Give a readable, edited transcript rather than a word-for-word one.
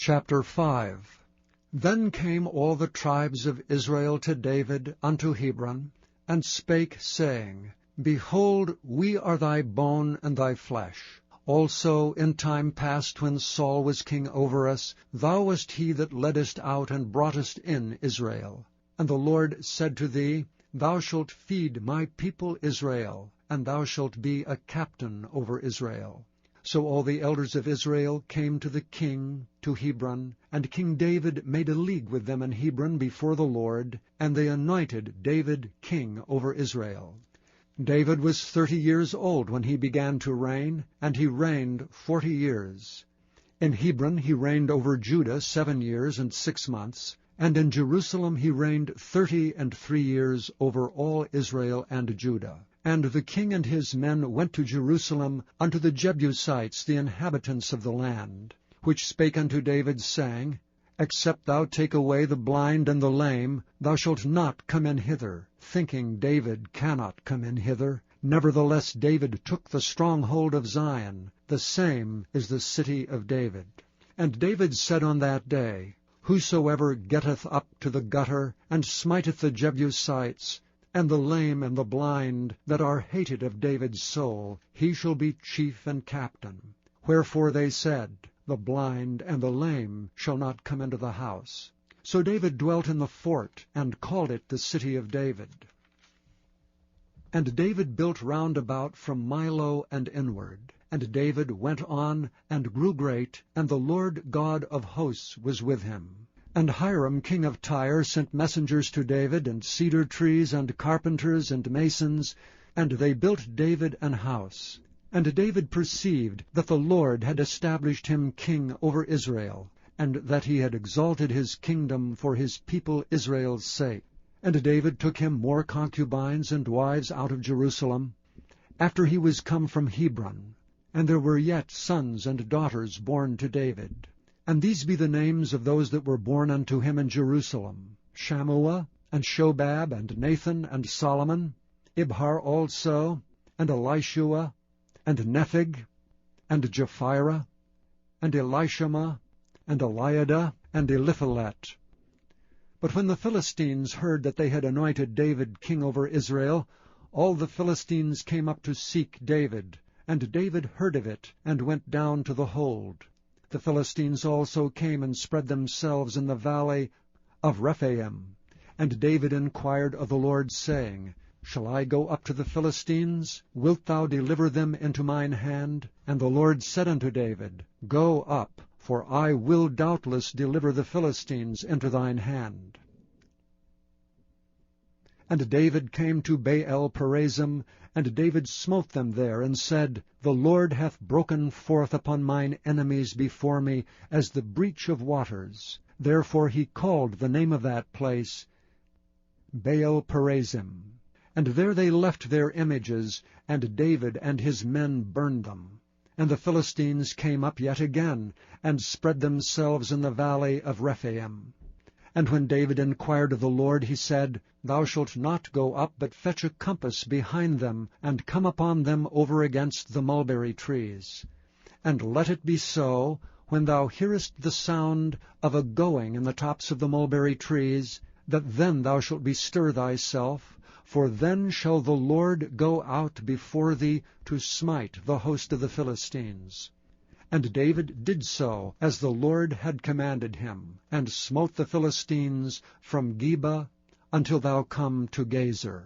Chapter 5. Then came all the tribes of Israel to David unto Hebron, and spake, saying, Behold, we are thy bone and thy flesh. Also in time past, when Saul was king over us, thou wast he that leddest out and broughtest in Israel. And the Lord said to thee, Thou shalt feed my people Israel, and thou shalt be a captain over Israel. So all the elders of Israel came to the king to Hebron, and King David made a league with them in Hebron before the Lord, and they anointed David king over Israel. David was 30 years old when he began to reign, and he reigned 40 years. In Hebron he reigned over Judah 7 years and 6 months, and in Jerusalem he reigned 33 years over all Israel and Judah. And the king and his men went to Jerusalem unto the Jebusites, the inhabitants of the land, which spake unto David, saying, Except thou take away the blind and the lame, thou shalt not come in hither, thinking David cannot come in hither. Nevertheless David took the stronghold of Zion, the same is the city of David. And David said on that day, Whosoever getteth up to the gutter, and smiteth the Jebusites, and the lame and the blind, that are hated of David's soul, he shall be chief and captain. Wherefore they said, The blind and the lame shall not come into the house. So David dwelt in the fort, and called it the city of David. And David built round about from Milo and inward. And David went on, and grew great, and the Lord God of hosts was with him. And Hiram king of Tyre sent messengers to David, and cedar trees, and carpenters, and masons, and they built David an house. And David perceived that the Lord had established him king over Israel, and that he had exalted his kingdom for his people Israel's sake. And David took him more concubines and wives out of Jerusalem, after he was come from Hebron. And there were yet sons and daughters born to David. And these be the names of those that were born unto him in Jerusalem, Shammua, and Shobab, and Nathan, and Solomon, Ibhar also, and Elishua, and Nepheg, and Japhira, and Elishama, and Eliada, and Eliphalet. But when the Philistines heard that they had anointed David king over Israel, all the Philistines came up to seek David, and David heard of it, and went down to the hold. The Philistines also came and spread themselves in the valley of Rephaim. And David inquired of the Lord, saying, Shall I go up to the Philistines? Wilt thou deliver them into mine hand? And the Lord said unto David, Go up, for I will doubtless deliver the Philistines into thine hand. And David came to Baal-perazim, and David smote them there, and said, The Lord hath broken forth upon mine enemies before me as the breach of waters. Therefore he called the name of that place Baal-perazim. And there they left their images, and David and his men burned them. And the Philistines came up yet again, and spread themselves in the valley of Rephaim. And when David inquired of the Lord, he said, Thou shalt not go up, but fetch a compass behind them, and come upon them over against the mulberry trees. And let it be so, when thou hearest the sound of a going in the tops of the mulberry trees, that then thou shalt bestir thyself, for then shall the Lord go out before thee to smite the host of the Philistines. And David did so, as the Lord had commanded him, and smote the Philistines from Geba until thou come to Gezer.